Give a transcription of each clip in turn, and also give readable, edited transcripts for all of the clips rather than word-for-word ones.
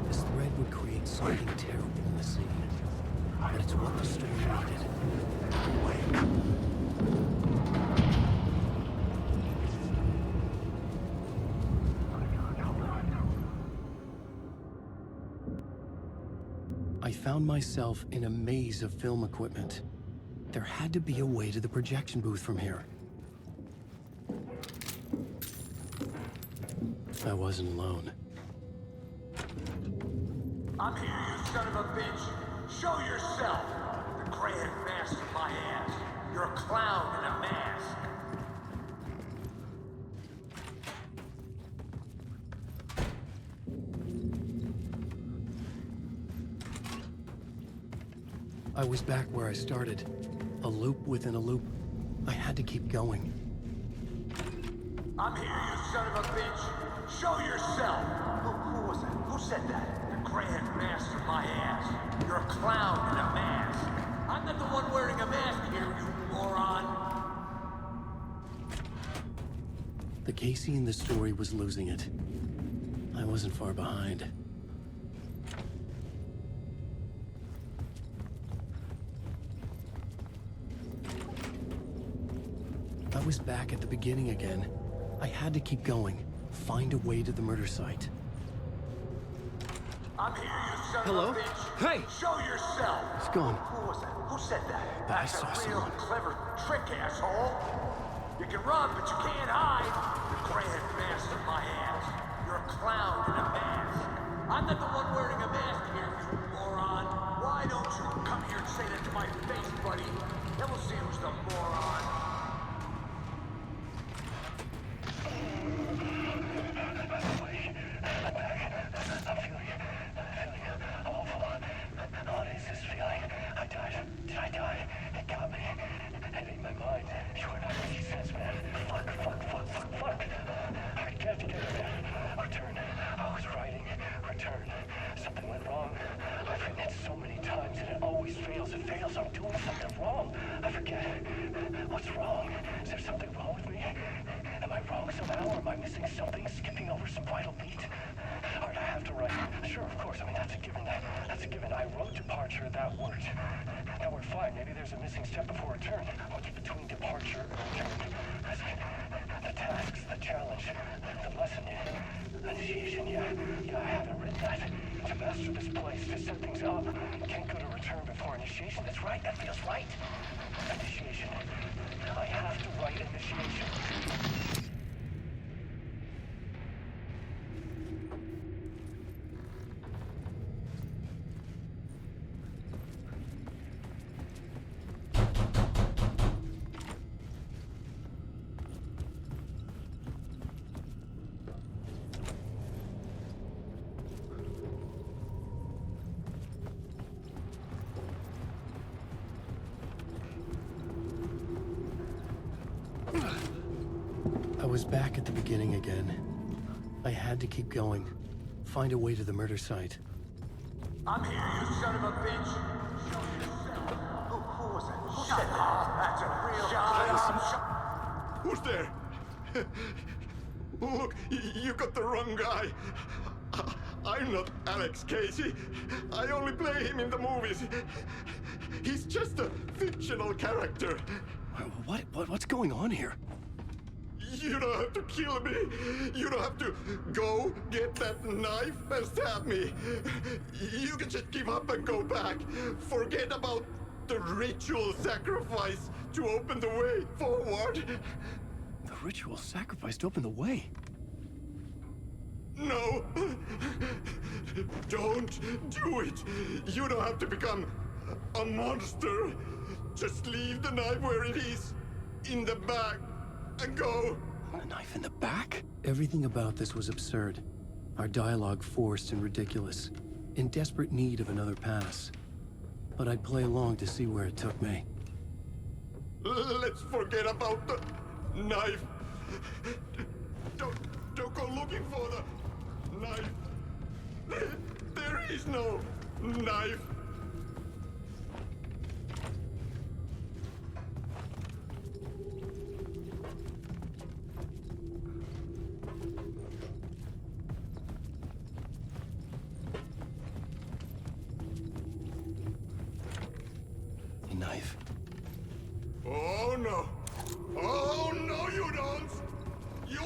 This thread would create something terrible in the scene, but it's what the story needed. I found myself in a maze of film equipment. There had to be a way to the projection booth from here. I wasn't alone. I'm here, you son of a bitch. Show yourself. The grand mask of my ass. You're a clown in a mask. I was back where I started. A loop within a loop. I had to keep going. I'm here, you son of a bitch. Show yourself. Who was that? Who said that? The grand master of my ass. You're a clown in a mask. I'm not the one wearing a mask here, you moron. The Casey in the story was losing it. I wasn't far behind. I was back at the beginning again. I had to keep going. Find a way to the murder site. I'm here, you son Hello? of a bitch. Hey! Show yourself. It's gone. Who was that? Who said that? I That's saw a real someone. clever trick, asshole. You can run, but you can't hide. The grand master of my ass. You're a clown in a mask. I'm not the one wearing a mask here, you moron. Why don't you come here and say that to my face, buddy? Then we'll see who's the moron. I was back at the beginning again. I had to keep going. Find a way to the murder site. I'm here, you son of a bitch. Show yourself. Who was that? Who said that? That's a real Who's there? Look, you got the wrong guy. I'm not Alex Casey. I only play him in the movies. He's just a fictional character. What's going on here? You don't have to kill me. You don't have to go get that knife and stab me. You can just give up and go back. Forget about the ritual sacrifice to open the way forward. The ritual sacrifice to open the way. No. Don't do it. You don't have to become a monster. Just leave the knife where it is, in the bag, and go. A knife in the back? Everything about this was absurd. Our dialogue forced and ridiculous. In desperate need of another pass. But I'd play along to see where it took me. Let's forget about the knife. Don't go looking for the knife. There is no knife. The knife. Oh no! Oh no, you don't! You...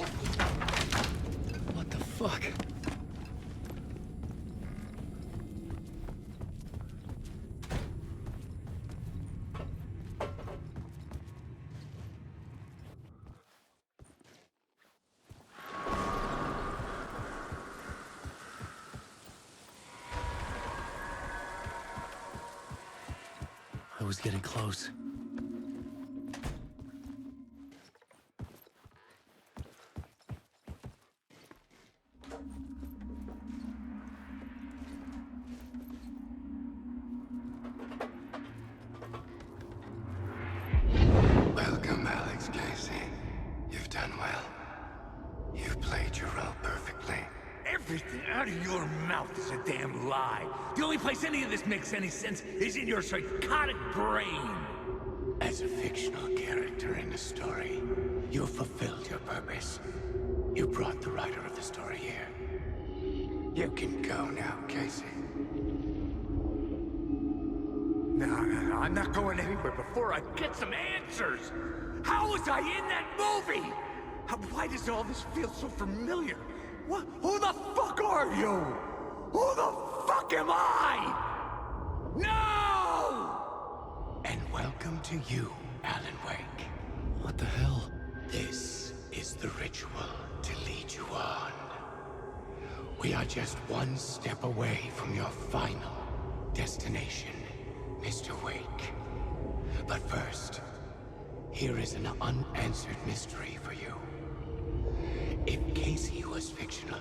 What the fuck? I was getting close. Welcome, Alex Casey. You've done well. You've played your role perfectly. Everything out of your mouth is a damn lie. The only place any of this makes any sense is in your psychotic brain. As a fictional character in the story, you fulfilled your purpose. You brought the writer of the story here. You can go now, Casey. No, I'm not going anywhere before I get some answers. How was I in that movie? Why does all this feel so familiar? What? Who the fuck are you? Who the fuck am I? No! And welcome to you, Alan Wake. What the hell? This is the ritual to lead you on. We are just one step away from your final destination, Mr. Wake. But first, here is an unanswered mystery for you. If Casey was fictional,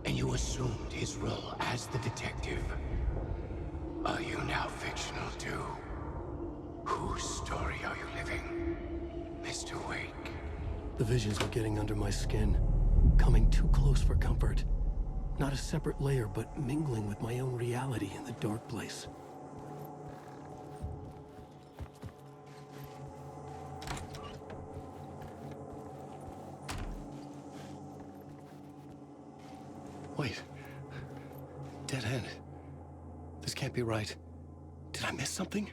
and you assumed his role as the detective, are you now fictional too? Whose story are you living, Mr. Wake? The visions were getting under my skin, coming too close for comfort. Not a separate layer, but mingling with my own reality in the dark place. Wait. Dead end. This can't be right. Did I miss something?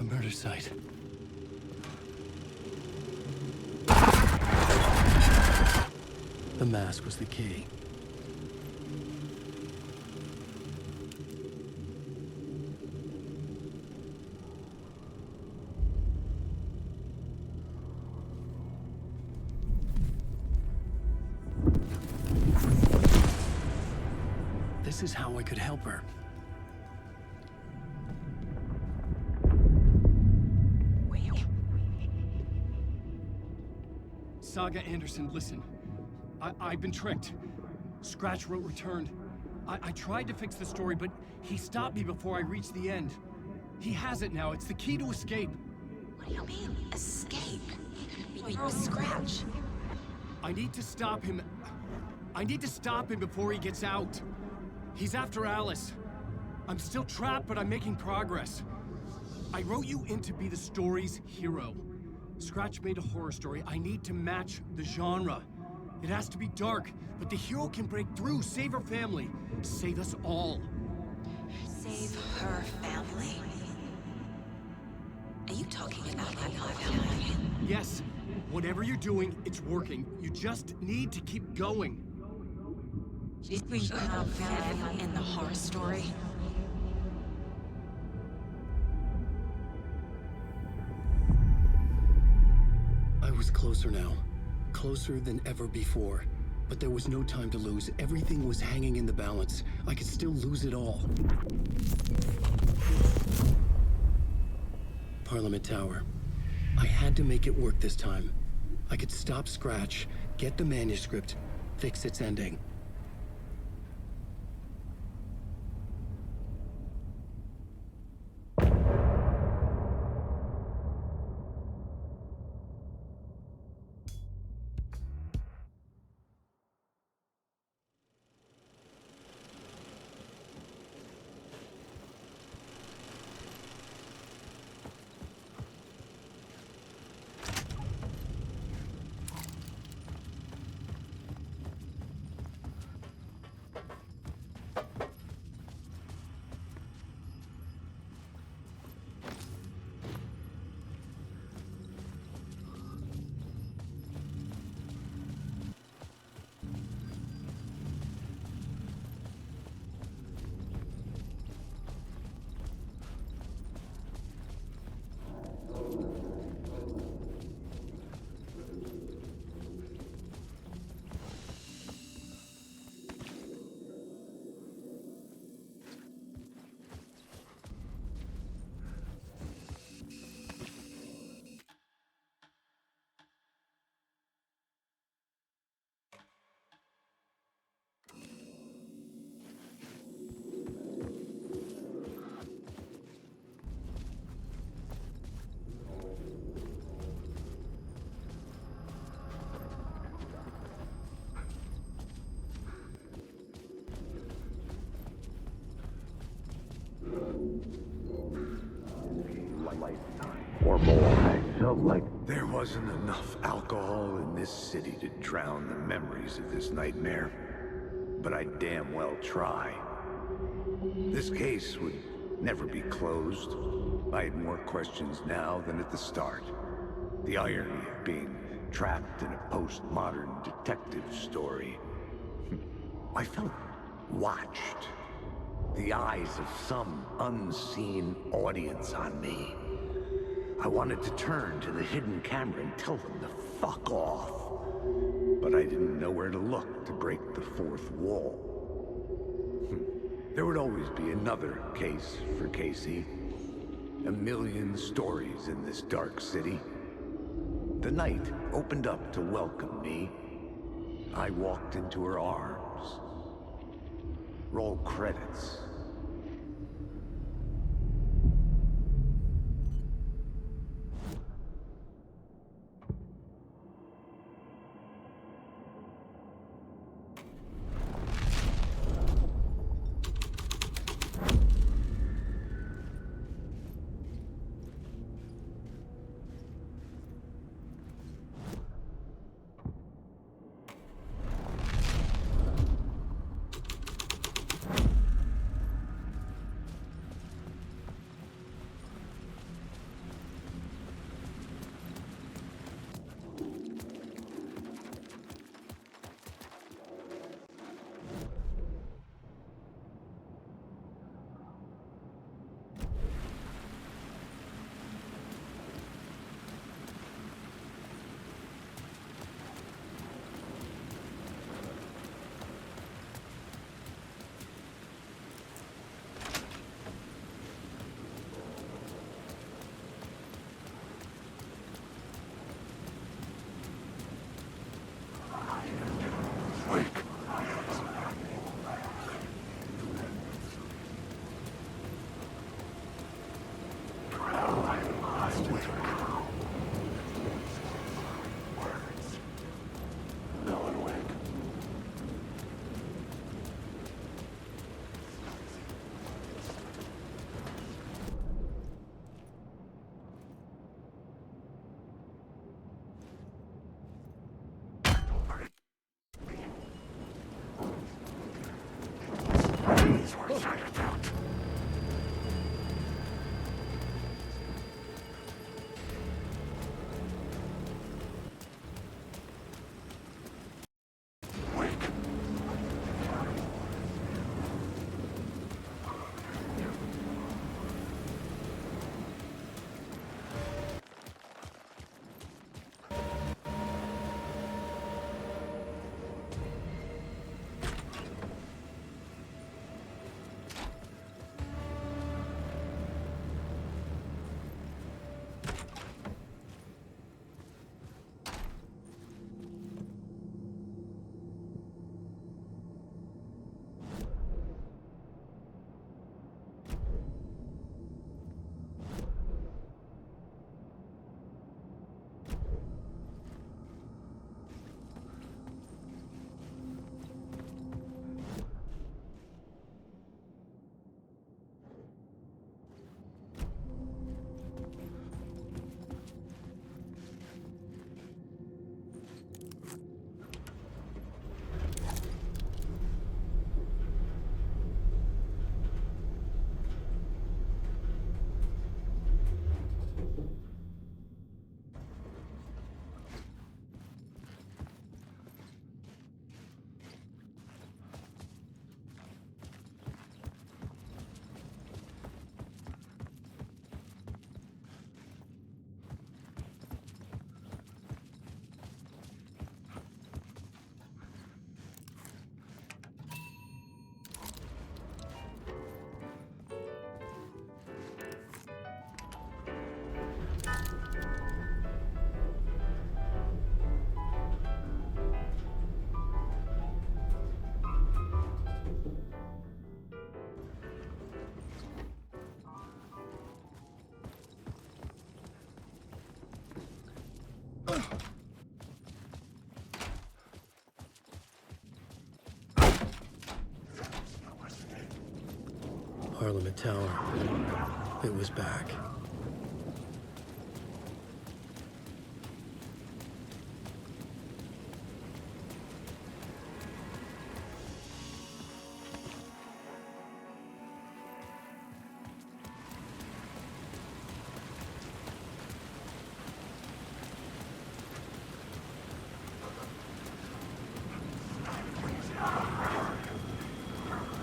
Murder site. The mask was the key. This is how I could help her. Saga Anderson, listen. I've been tricked. Scratch wrote returned. I tried to fix the story, but he stopped me before I reached the end. He has it now. It's the key to escape. What do you mean, escape? You're Scratch. I need to stop him. I need to stop him before he gets out. He's after Alice. I'm still trapped, but I'm making progress. I wrote you in to be the story's hero. Scratch made a horror story. I need to match the genre. It has to be dark, but the hero can break through, save her family, save us all. Save her family? Are you talking about my family? Yes, whatever you're doing, it's working. You just need to keep going. We have family in the horror story. I was was closer now. Closer than ever before. But there was no time to lose. Everything was hanging in the balance. I could still lose it all. Parliament Tower. I had to make it work this time. I could stop Scratch, get the manuscript, fix its ending. Or more. I felt like there wasn't enough alcohol in this city to drown the memories of this nightmare. But I damn well try. This case would never be closed. I had more questions now than at the start. The irony of being trapped in a postmodern detective story. I felt watched. The eyes of some unseen audience on me. I wanted to turn to the hidden camera and tell them to fuck off. But I didn't know where to look to break the fourth wall. There would always be another case for Casey. A million stories in this dark city. The night opened up to welcome me. I walked into her arms. Roll credits. Parliament Tower. It was back.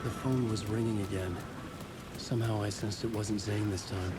The phone was ringing again. Somehow I sensed it wasn't Zane this time.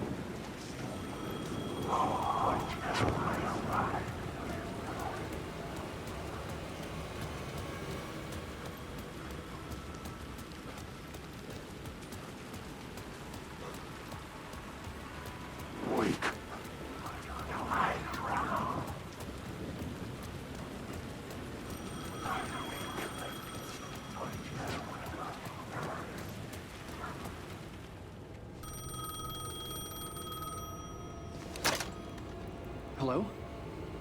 Hello?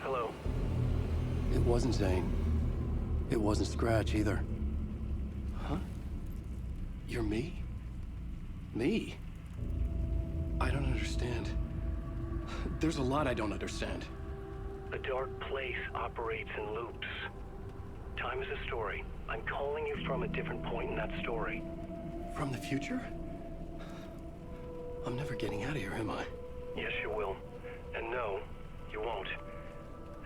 Hello. It wasn't Zane. It wasn't Scratch either. Huh? You're me? Me? I don't understand. There's a lot I don't understand. A dark place operates in loops. Time is a story. I'm calling you from a different point in that story. From the future? I'm never getting out of here, am I? Yes, you will. And no, you won't.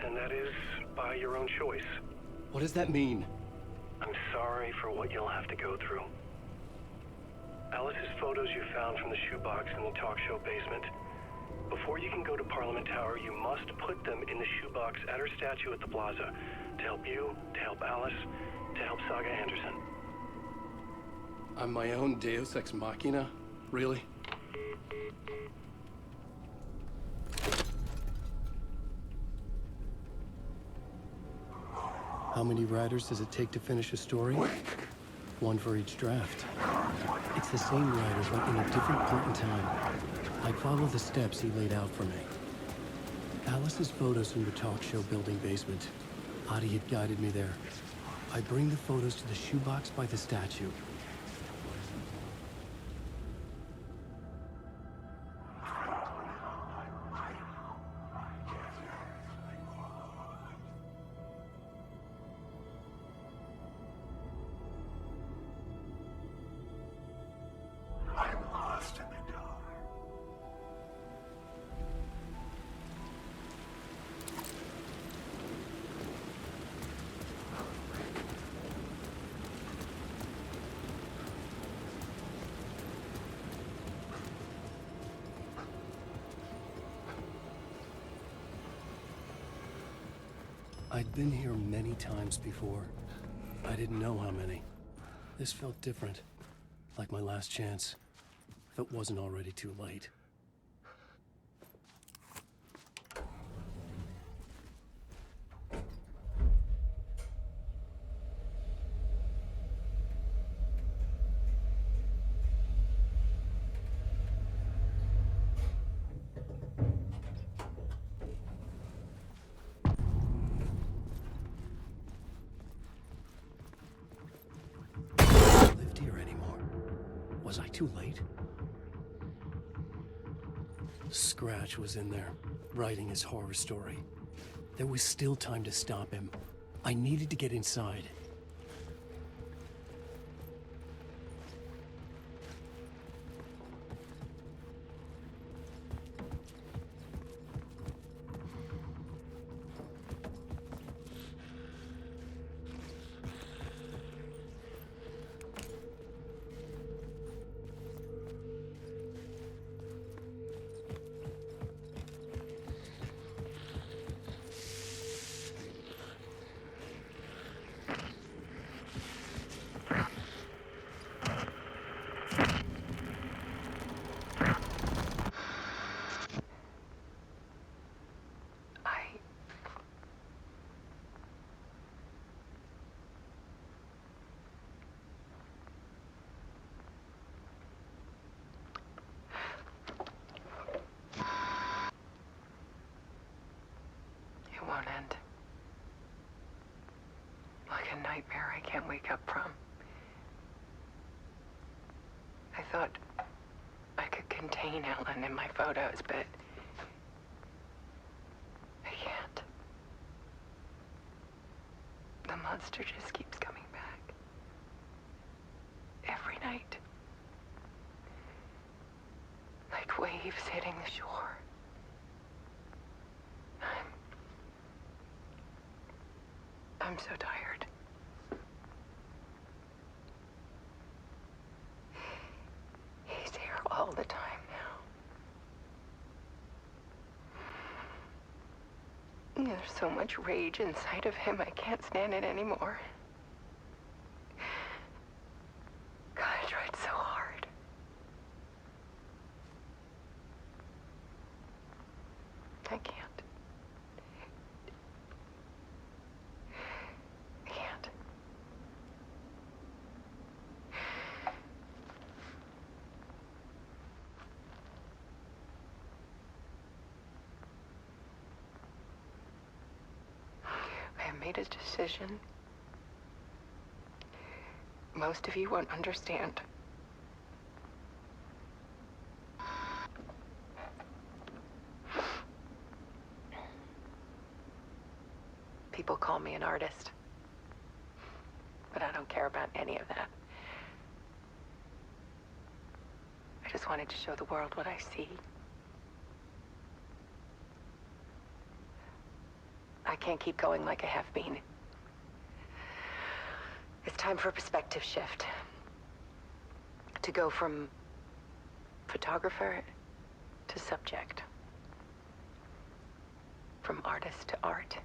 And that is by your own choice. What does that mean? I'm sorry for what you'll have to go through. Alice's photos you found from the shoebox in the talk show basement. Before you can go to Parliament Tower, you must put them in the shoebox at her statue at the plaza. To help you, to help Alice, to help Saga Anderson. I'm my own Deus Ex Machina? Really? How many writers does it take to finish a story? One for each draft. It's the same writer, but in a different point in time. I follow the steps he laid out for me. Alice's photos from the talk show building basement. Adi had guided me there. I bring the photos to the shoebox by the statue. I'd been here many times before. I didn't know how many. This felt different, like my last chance, if it wasn't already too late. Was I too late? Scratch was in there, writing his horror story. There was still time to stop him. I needed to get inside. Won't end. Like a nightmare I can't wake up from. I thought contain Ellen in my photos, but I can't. The monster just keeps coming back. Every night. Like waves hitting the shore. I'm so tired. He's here all the time now. There's so much rage inside of him, I can't stand it anymore. God, I tried so hard. I can't. I can't. I have made a decision. Most of you won't understand. People call me an artist, but I don't care about any of that. I just wanted to show the world what I see. I can't keep going like I have been. It's time for a perspective shift. To go from photographer to subject. From artist to art.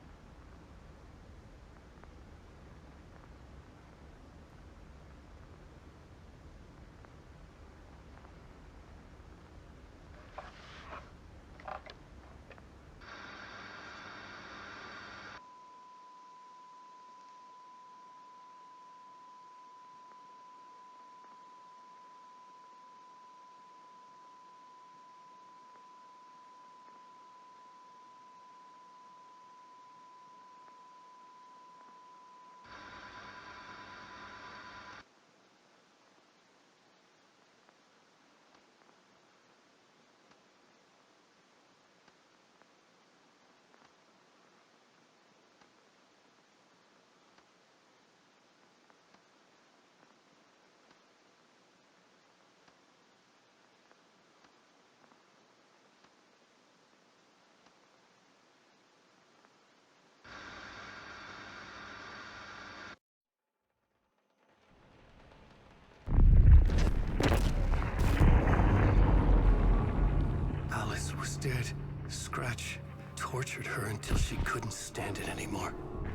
Alice was dead. Scratch tortured her until she couldn't stand it anymore.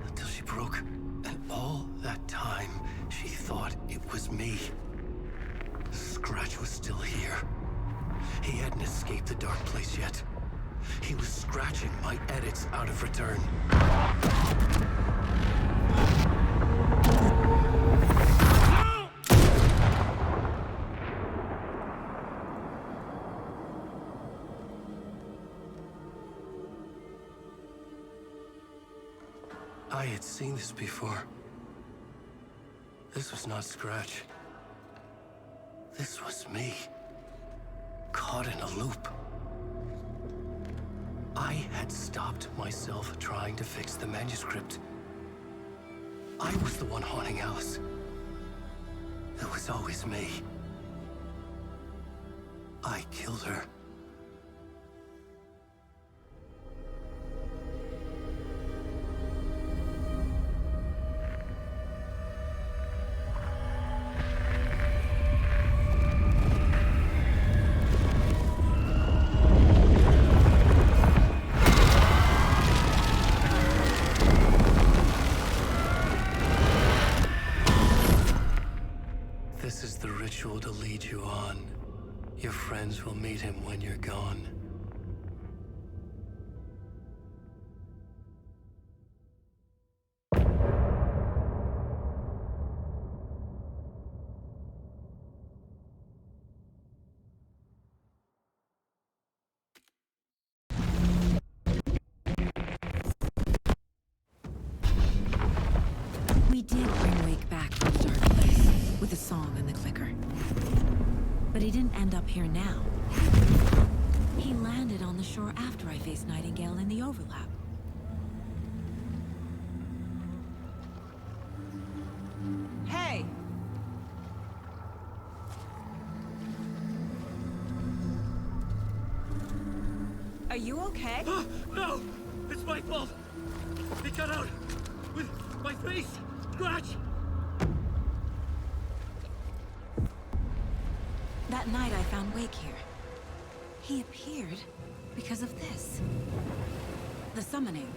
Until she broke. And all that time, she thought it was me. Scratch was still here. He hadn't escaped the dark place yet. He was scratching my edits out of return. I had seen this before. This was not Scratch. This was me. Caught in a loop. I had stopped myself trying to fix the manuscript. I was the one haunting Alice. It was always me. I killed her. This is the ritual to lead you on. Your friends will meet him when you're gone. We did bring Wake back from the dark place with the song and the clicker. But he didn't end up here now. He landed on the shore after I faced Nightingale in the overlap. Hey! Are you okay? No! It's my fault! He got out! With my face! Scratch! That night I found Wake here. He appeared because of this. The summoning.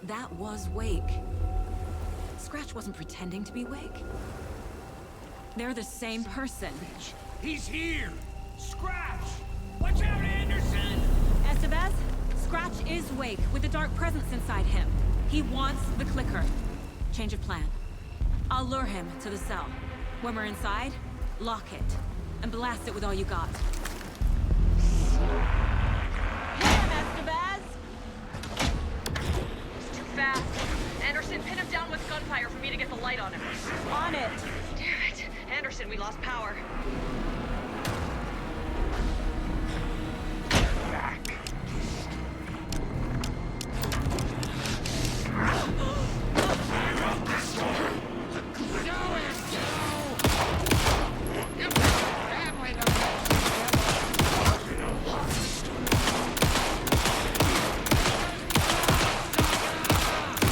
That was Wake. Scratch wasn't pretending to be Wake. They're the same person. He's here! Scratch! Watch out, Anderson! Estevez, Scratch is Wake with a dark presence inside him. He wants the clicker. Change of plan. I'll lure him to the cell. When we're inside, lock it. And blast it with all you got. Hit him, Estevez! He's too fast. Anderson, pin him down with gunfire for me to get the light on him. On it! Damn it. Anderson, we lost power.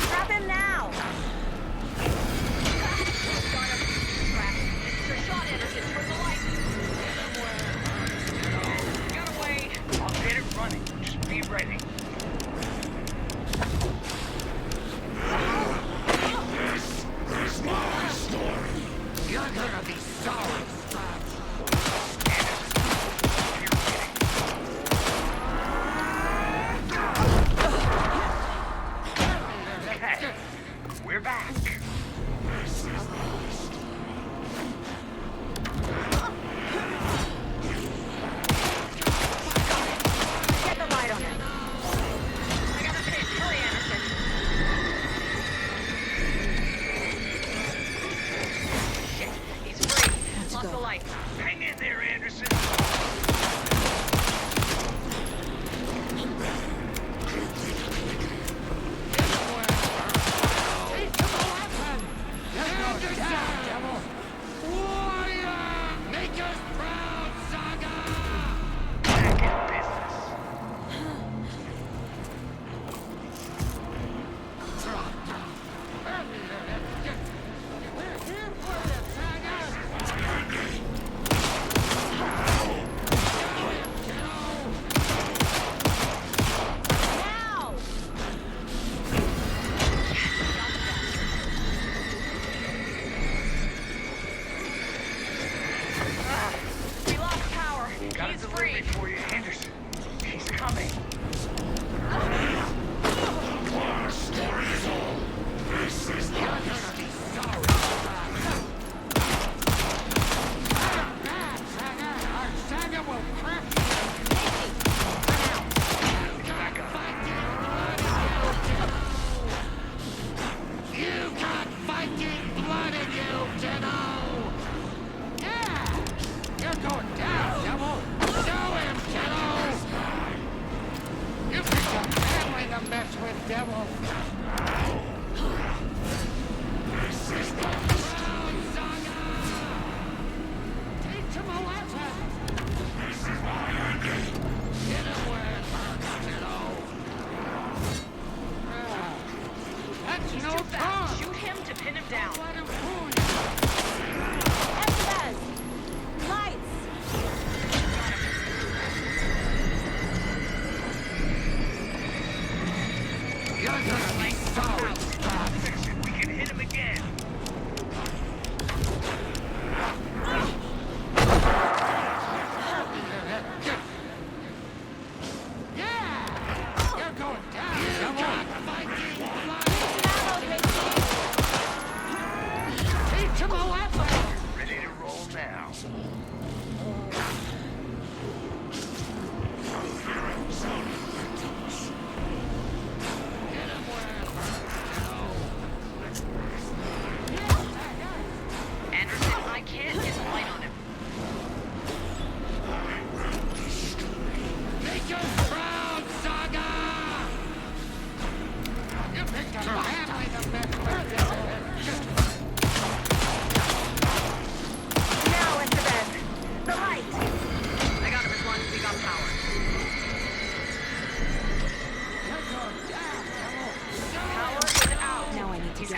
Trap him now! Your shot, Anderson, towards the light. Get away. I'll get it running. Just be ready. This is my story. You're gonna be sorry, Scratch. Okay, we're back. Get the light on him. I got the pitch. Hurry, Anderson. Shit, he's free. Lost the light. Hang in there, Anderson.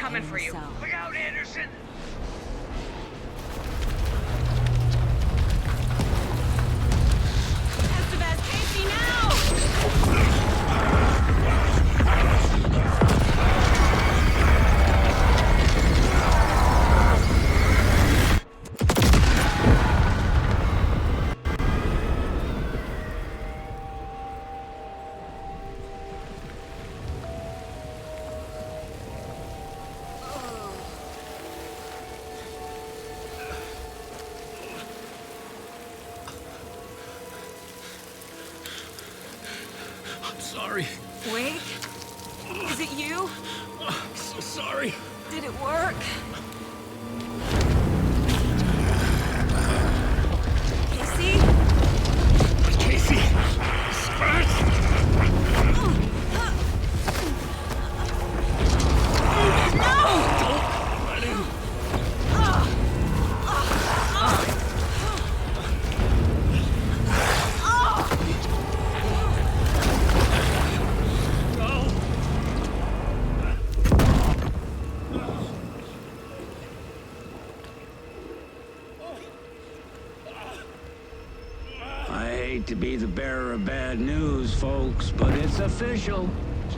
coming in for the you. cell. Look out, Anderson! Estevez, Casey, now! I'm sorry. Wake? Is it you? I'm so sorry. Did it work? Casey? Casey! Scratch! Let him. Go! I hate to be the bearer of bad news, folks, but it's official.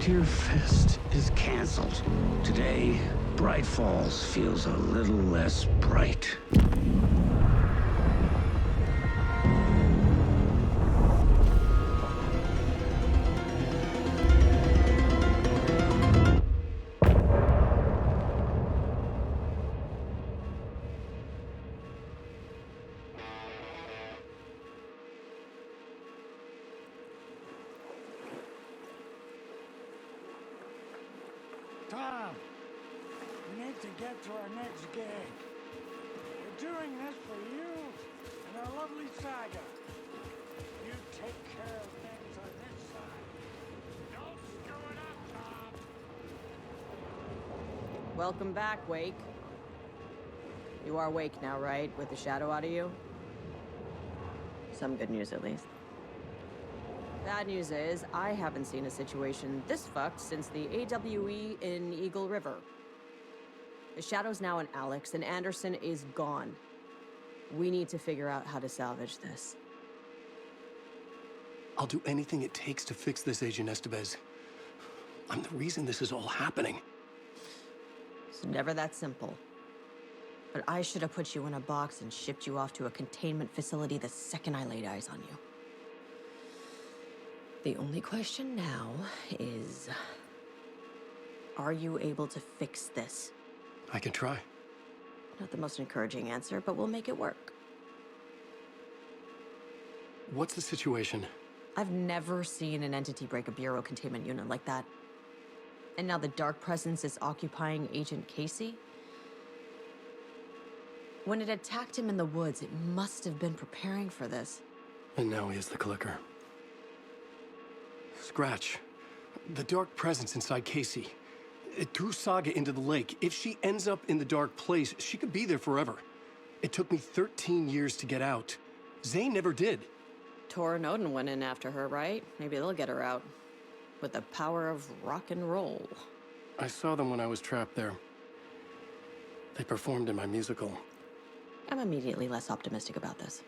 Tear Fest is canceled. Today, Bright Falls feels a little less bright. Tom, we need to get to our next gig. We're doing this for you and our lovely saga. You take care of things on this side. Don't screw it up, Tom. Welcome back, Wake. You are Wake now, right? With the shadow out of you? Some good news, at least. Bad news is, I haven't seen a situation this fucked since the AWE in Eagle River. The shadow's now in Alex, and Anderson is gone. We need to figure out how to salvage this. I'll do anything it takes to fix this, Agent Estevez. I'm the reason this is all happening. It's never that simple. But I should have put you in a box and shipped you off to a containment facility the second I laid eyes on you. The only question now is, are you able to fix this? I can try. Not the most encouraging answer, but we'll make it work. What's the situation? I've never seen an entity break a bureau containment unit like that. And now the dark presence is occupying Agent Casey? When it attacked him in the woods, it must have been preparing for this. And now he has the clicker. Scratch. The dark presence inside Casey. It threw Saga into the lake. If she ends up in the dark place, she could be there forever. It took me 13 years to get out. Zane never did. Tor and Odin went in after her, right? Maybe they'll get her out. With the power of rock and roll. I saw them when I was trapped there. They performed in my musical. I'm immediately less optimistic about this.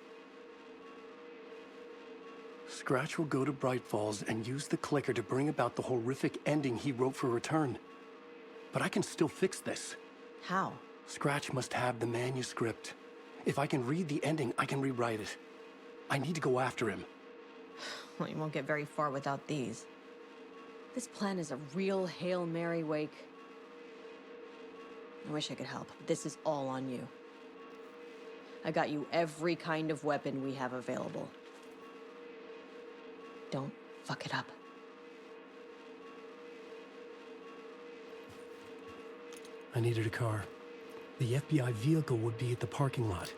Scratch will go to Bright Falls and use the clicker to bring about the horrific ending he wrote for Return. But I can still fix this. How? Scratch must have the manuscript. If I can read the ending, I can rewrite it. I need to go after him. Well, you won't get very far without these. This plan is a real Hail Mary, Wake. I wish I could help, but this is all on you. I got you every kind of weapon we have available. Don't fuck it up. I needed a car. The FBI vehicle would be at the parking lot.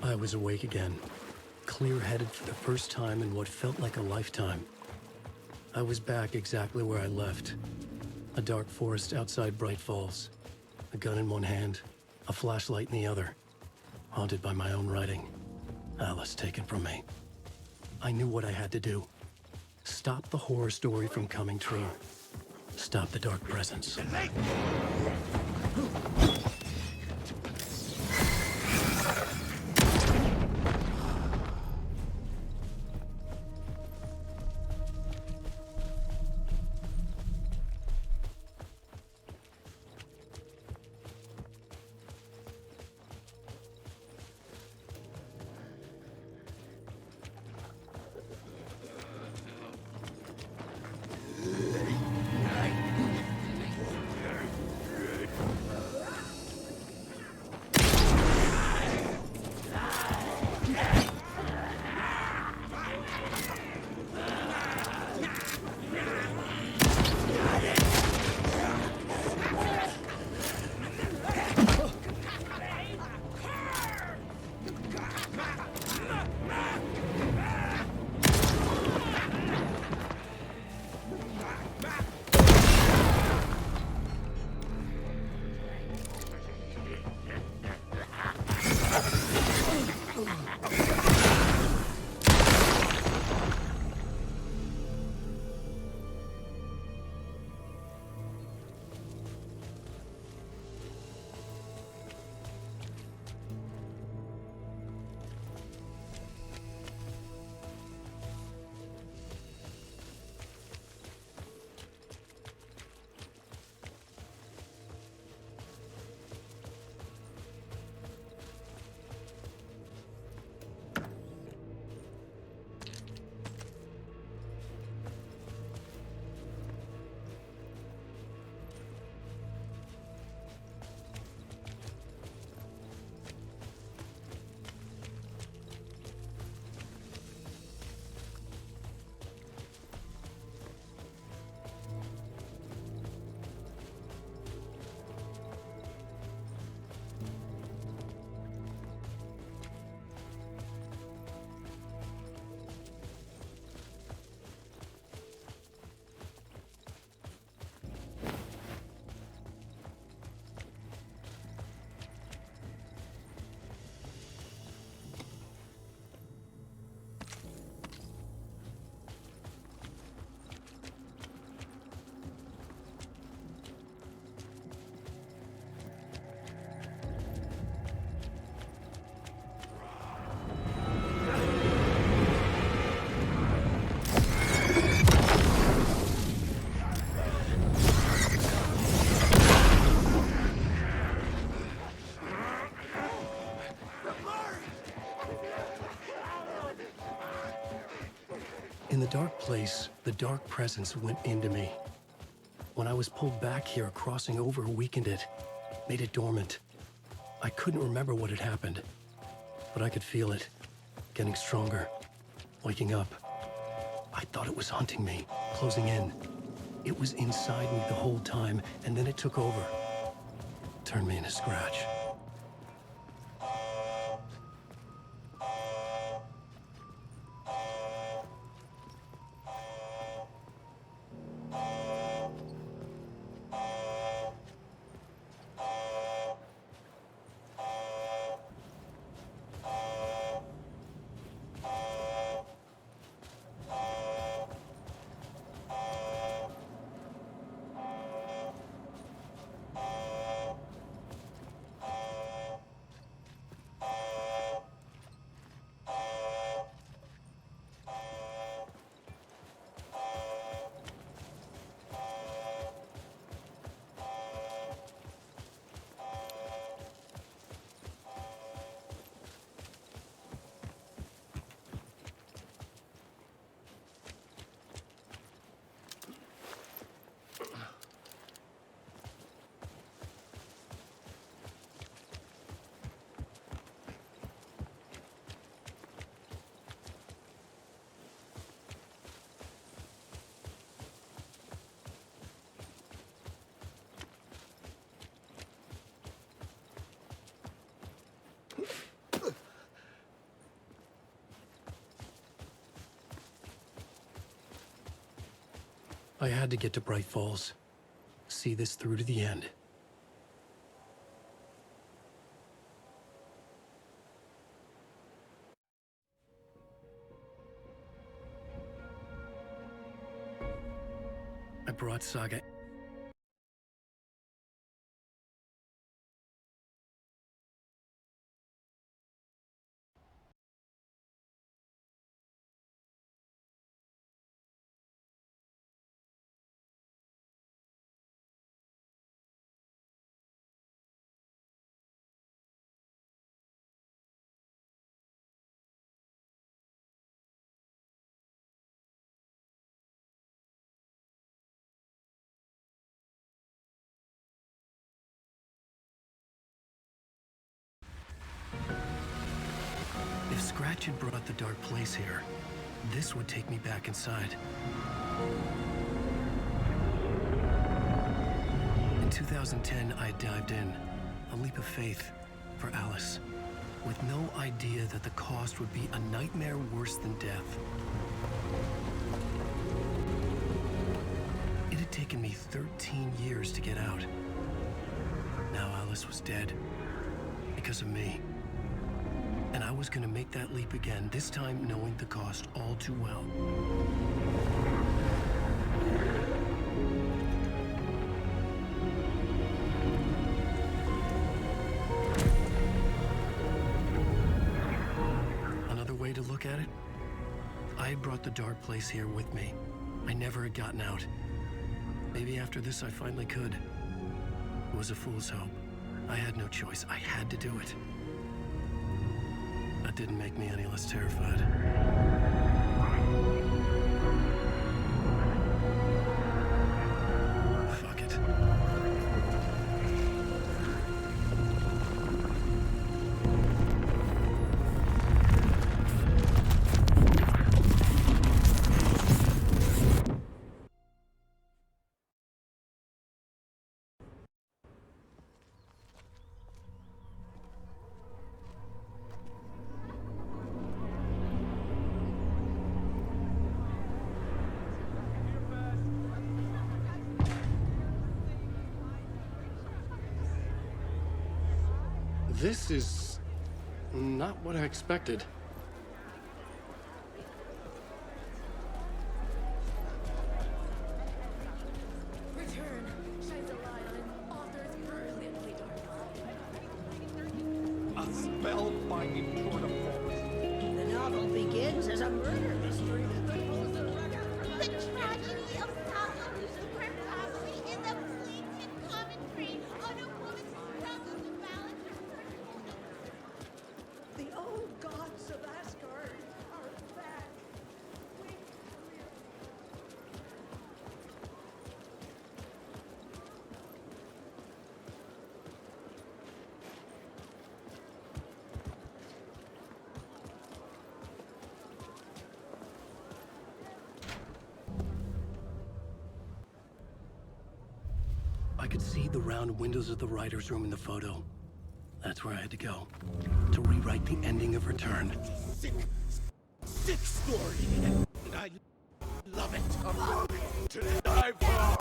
I was awake again, clear-headed for the first time in what felt like a lifetime. I was back exactly where I left. A dark forest outside Bright Falls. A gun in one hand, a flashlight in the other. Haunted by my own writing. Alice taken from me. I knew what I had to do. Stop the horror story from coming true. Stop the dark presence. In the dark place, the dark presence went into me. When I was pulled back here, crossing over weakened it, made it dormant. I couldn't remember what had happened, but I could feel it, getting stronger, waking up. I thought it was hunting me, closing in. It was inside me the whole time, and then it took over. Turned me into scratch. I had to get to Bright Falls. See this through to the end. I brought Saga. If Scratch had brought the dark place here, this would take me back inside. In 2010, I dived in, a leap of faith for Alice, with no idea that the cost would be a nightmare worse than death. It had taken me 13 years to get out. Now Alice was dead, because of me. And I was gonna make that leap again, this time knowing the cost all too well. Another way to look at it, I had brought the dark place here with me. I never had gotten out. Maybe after this I finally could. It was a fool's hope. I had no choice. I had to do it. That didn't make me any less terrified. Fuck it. This is not what I expected. Return shines a light on an author's brilliantly dark. A spellbinding tour de force. The novel begins as a murder mystery. The tragedy of Saga, her family is a fleeting commentary on a woman's struggle to balance her personal. The old gods of Asgard are back. I could see the round windows of the writer's room in the photo. That's where I had to go, to rewrite the ending of Return. Sick story, and I love it. I'm going to die for.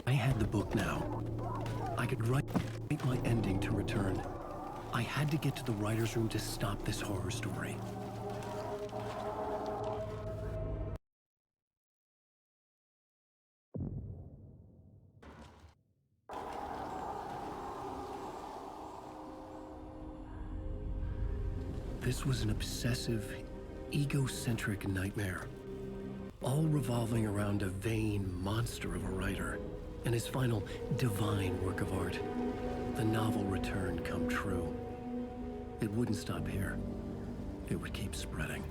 I had the book now. I could write my ending to Return. I had to get to the writer's room to stop this horror story. This was an obsessive, egocentric nightmare, all revolving around a vain monster of a writer and his final divine work of art, the novel Return come true. It wouldn't stop here. It would keep spreading.